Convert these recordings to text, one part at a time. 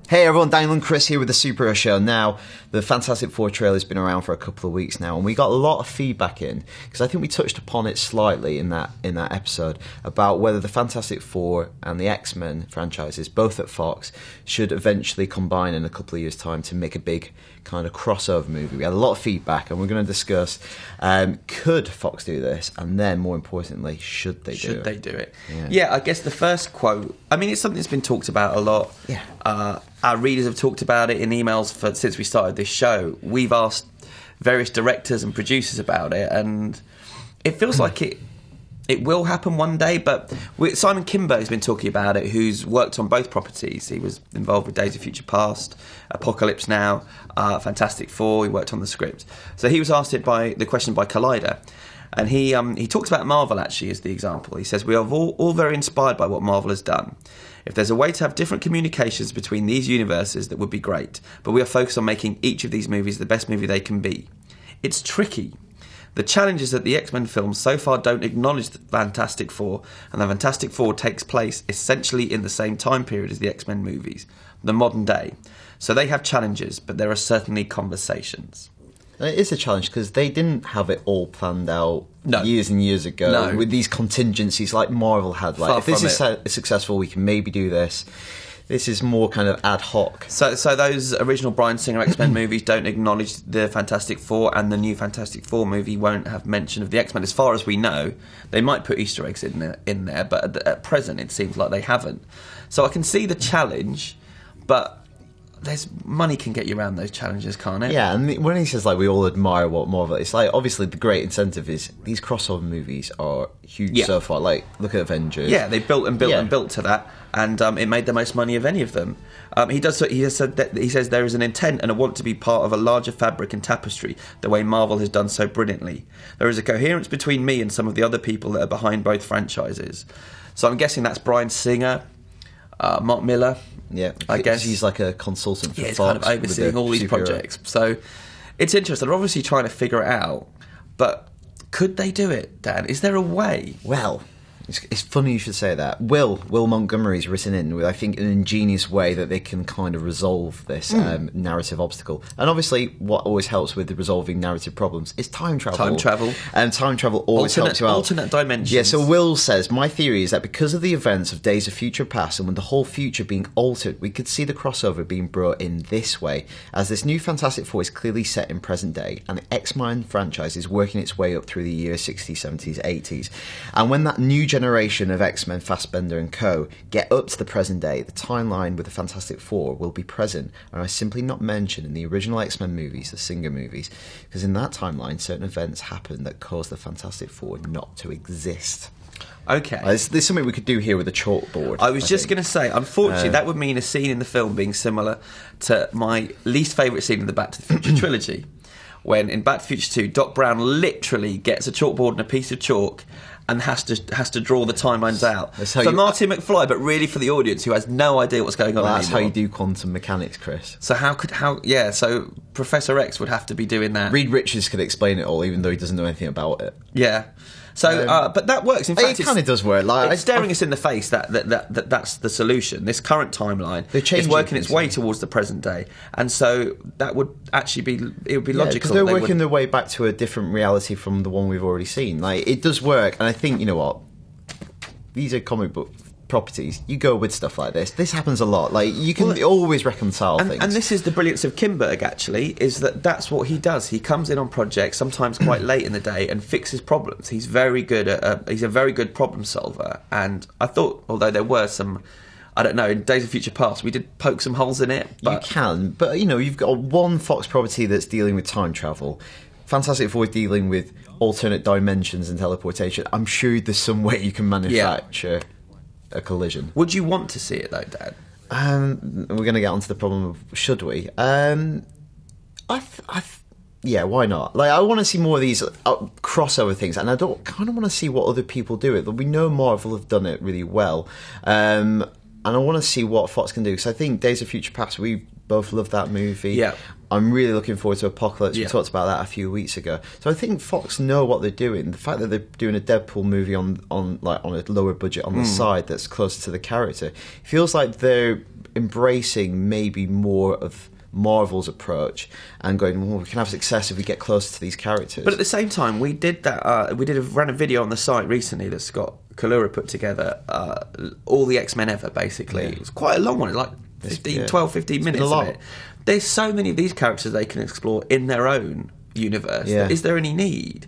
Hey everyone, Daniel and Chris here with the Superhero Show. Now, the Fantastic Four trailer's been around for a couple of weeks now, and we got a lot of feedback in, because I think we touched upon it slightly in that episode, about whether the Fantastic Four and the X-Men franchises, both at Fox, should eventually combine in a couple of years' time to make a big kind of crossover movie. We had a lot of feedback, and we're going to discuss, could Fox do this, and then, more importantly, should they do it? Yeah, I guess the first quote, I mean, it's something that's been talked about a lot. Yeah. Our readers have talked about it in emails since we started this show. We've asked various directors and producers about it, and it feels like it will happen one day, but Simon Kinberg has been talking about it, who's worked on both properties. He was involved with Days of Future Past, Apocalypse Now, Fantastic Four. He worked on the script. So he was asked the question by Collider, and he talks about Marvel, actually, as the example. He says, "We are all very inspired by what Marvel has done. If there's a way to have different communications between these universes, that would be great. But we are focused on making each of these movies the best movie they can be. It's tricky. The challenge is that the X-Men films so far don't acknowledge the Fantastic Four, and the Fantastic Four takes place essentially in the same time period as the X-Men movies, the modern day. So they have challenges, but there are certainly conversations." It is a challenge because they didn't have it all planned out years and years ago with these contingencies like Marvel had. Like, if this is successful, we can maybe do this. This is more kind of ad hoc. So those original Bryan Singer X-Men movies don't acknowledge the Fantastic Four, and the new Fantastic Four movie won't have mention of the X-Men. As far as we know, they might put Easter eggs in there, but at present it seems like they haven't. So I can see the challenge, but money can get you around those challenges, can't it? Yeah, and when he says, like, we all admire what Marvel, it's like, obviously the great incentive is these crossover movies are huge so far. Like, look at Avengers. Yeah, they built and built and built to that, and it made the most money of any of them. He says there is an intent and a want to be part of a larger fabric and tapestry, the way Marvel has done so brilliantly. There is a coherence between me and some of the other people that are behind both franchises. So I'm guessing that's Bryan Singer, Mark Miller. Yeah, I guess he's like a consultant for Fox. He's kind of overseeing all these projects. So it's interesting. They're obviously trying to figure it out, but could they do it, Dan? Is there a way? Well, it's funny you should say that. Will Montgomery's written in with, I think, an ingenious way that they can kind of resolve this narrative obstacle. And obviously, what always helps with resolving narrative problems is time travel. And time travel always helps you out. Alternate dimensions. Yeah, so Will says, "My theory is that because of the events of Days of Future Past and with the whole future being altered, we could see the crossover being brought in this way, as this new Fantastic Four is clearly set in present day, and the X-Men franchise is working its way up through the years 60s, 70s, 80s. And when that new generation of X-Men, Fassbender and co. get up to the present day, the timeline with the Fantastic Four will be present and are simply not mentioned in the original X-Men movies, the Singer movies, because in that timeline certain events happened that caused the Fantastic Four not to exist." Okay. There's something we could do here with a chalkboard. I was just going to say, unfortunately, that would mean a scene in the film being similar to my least favourite scene in the Back to the Future trilogy, when in Back to the Future 2, Doc Brown literally gets a chalkboard and a piece of chalk and has to draw the timelines out for Marty McFly, but really for the audience who has no idea what's going on. Well, that's anymore. how you do quantum mechanics, Chris. So so Professor X would have to be doing that. Reed Richards could explain it all, even though he doesn't know anything about it. Yeah. So, but that works. In fact, it kind of does work. Like, it's staring us in the face that's the solution. This current timeline is working its way towards the present day, and so that would actually be logical. Because they're working their way back to a different reality from the one we've already seen. Like, it does work, and I think, you know what, these are comic book properties. You go with stuff like this. This happens a lot. Like, you can always reconcile things. And this is the brilliance of Kinberg, actually, is that's what he does. He comes in on projects, sometimes quite late in the day, and fixes problems. He's very good he's a very good problem solver. And I thought, although there were some, I don't know, in Days of Future Past, we did poke some holes in it. You can, but, you know, you've got one Fox property that's dealing with time travel. Fantastic Four is dealing with alternate dimensions and teleportation. I'm sure there's some way you can manufacture a collision. Would you want to see it though, Dad? We're going to get onto the problem of should we? Yeah, why not? Like, I want to see more of these crossover things, and I kind of want to see what other people do it. We know Marvel have done it really well, and I want to see what Fox can do, because I think Days of Future Past, we both love that movie. Yeah. I'm really looking forward to Apocalypse. We talked about that a few weeks ago. So I think Fox know what they're doing. The fact that they're doing a Deadpool movie on a lower budget on the side that's closer to the character, it feels like they're embracing maybe more of Marvel's approach and going, well, we can have success if we get closer to these characters. But at the same time, we did that. Ran a video on the site recently that Scott Kalura put together. All the X-Men ever, basically. Yeah. It was quite a long one. Like 12, 15 minutes of it. There's so many of these characters they can explore in their own universe. Yeah. Is there any need?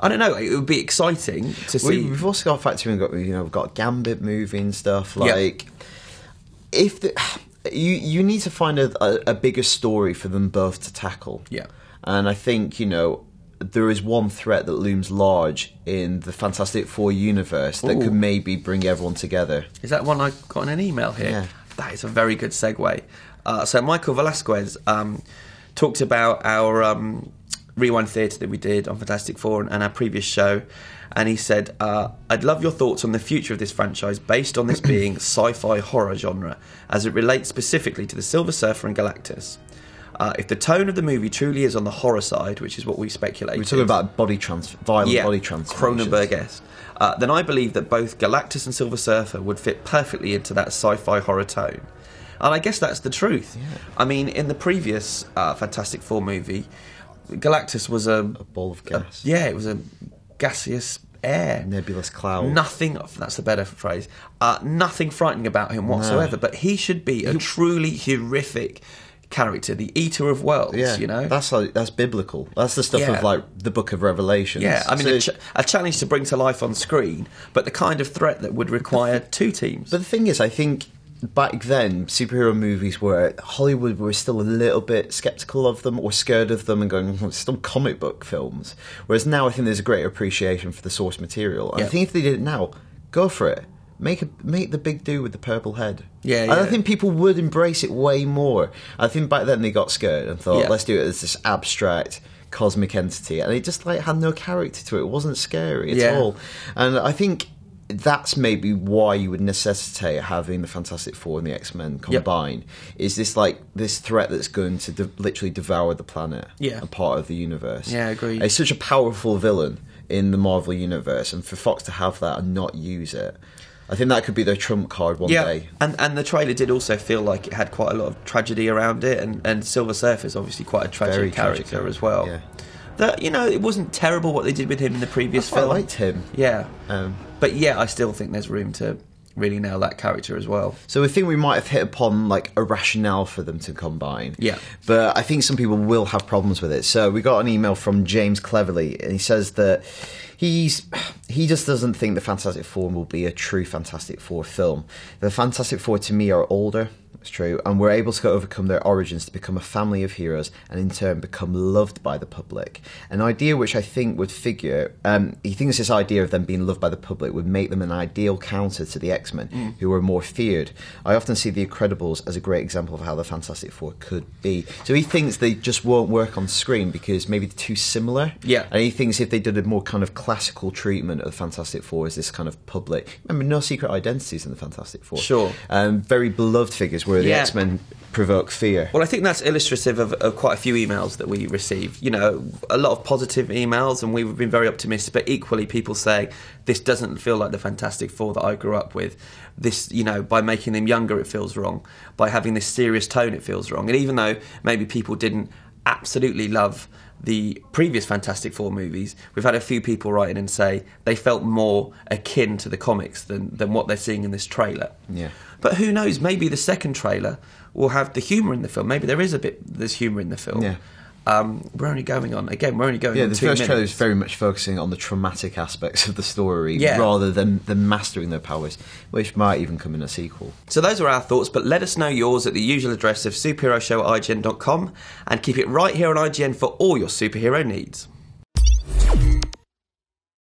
I don't know. It would be exciting to see. We've also got factoring. We've got Gambit movie and stuff. Like, if you need to find a bigger story for them both to tackle. Yeah. And I think, there is one threat that looms large in the Fantastic Four universe that could maybe bring everyone together. Is that one I got in an email here? Yeah. That is a very good segue. So Michael Velasquez talked about our Rewind Theatre that we did on Fantastic Four and our previous show, and he said, I'd love your thoughts on the future of this franchise based on this being sci-fi horror genre, as it relates specifically to the Silver Surfer and Galactus. If the tone of the movie truly is on the horror side, which is what we speculated... We're talking about violent body transformations. Cronenberg-esque. Then I believe that both Galactus and Silver Surfer would fit perfectly into that sci-fi horror tone. And I guess that's the truth. Yeah. I mean, in the previous Fantastic Four movie, Galactus was a ball of gas. It was a gaseous air. Nebulous cloud. Nothing, that's the better phrase, nothing frightening about him whatsoever. But he should be a truly horrific character, the eater of worlds, That's biblical. That's the stuff of, like, the Book of Revelations. Yeah, I mean, a challenge to bring to life on screen, but the kind of threat that would require two teams. But the thing is, I think back then, superhero movies were... Hollywood were still a little bit sceptical of them or scared of them and going, well, it's still comic book films. Whereas now I think there's a greater appreciation for the source material. And I think if they did it now, go for it. Make the big dude with the purple head. Yeah, And I think people would embrace it way more. I think back then they got scared and thought, let's do it as this abstract cosmic entity. And it just had no character to it. It wasn't scary at all. And I think that's maybe why you would necessitate having the Fantastic Four and the X-Men combine. Is this this threat that's going to literally devour the planet, a part of the universe. Yeah, I agree. It's such a powerful villain in the Marvel universe, and for Fox to have that and not use it, I think that could be their trump card one day. And the trailer did also feel like it had quite a lot of tragedy around it, and Silver Surfer is obviously quite a tragic character as well. Yeah. That, it wasn't terrible what they did with him in the previous film. I liked him. Yeah. But I still think there's room to really nail that character as well. So I think we might have hit upon a rationale for them to combine. Yeah. But I think some people will have problems with it. So we got an email from James Cleverly, and he says that he just doesn't think the Fantastic Four will be a true Fantastic Four film. The Fantastic Four to me are older. It's true, and we're able to overcome their origins to become a family of heroes and in turn become loved by the public. An idea which I think would figure, he thinks this idea of them being loved by the public would make them an ideal counter to the X-Men, who are more feared. I often see the Incredibles as a great example of how the Fantastic Four could be. So he thinks they just won't work on screen because maybe they're too similar. Yeah. And he thinks if they did a more kind of classical treatment of the Fantastic Four as this kind of public... Remember, no secret identities in the Fantastic Four. Sure. Very beloved figures where the X-Men provoke fear. Well, I think that's illustrative of quite a few emails that we received. A lot of positive emails, and we've been very optimistic, but equally people say, this doesn't feel like the Fantastic Four that I grew up with. This, by making them younger, it feels wrong. By having this serious tone, it feels wrong. And even though maybe people didn't absolutely love the previous Fantastic Four movies, we've had a few people write in and say they felt more akin to the comics than what they're seeing in this trailer. Yeah. But who knows, maybe the second trailer will have the humour in the film. Maybe there's humour in the film. Yeah. We're only going on 2 minutes. The first trailer is very much focusing on the traumatic aspects of the story rather than mastering their powers, which might even come in a sequel. So those are our thoughts, but let us know yours at the usual address of superheroshow@ign.com, and keep it right here on IGN for all your superhero needs.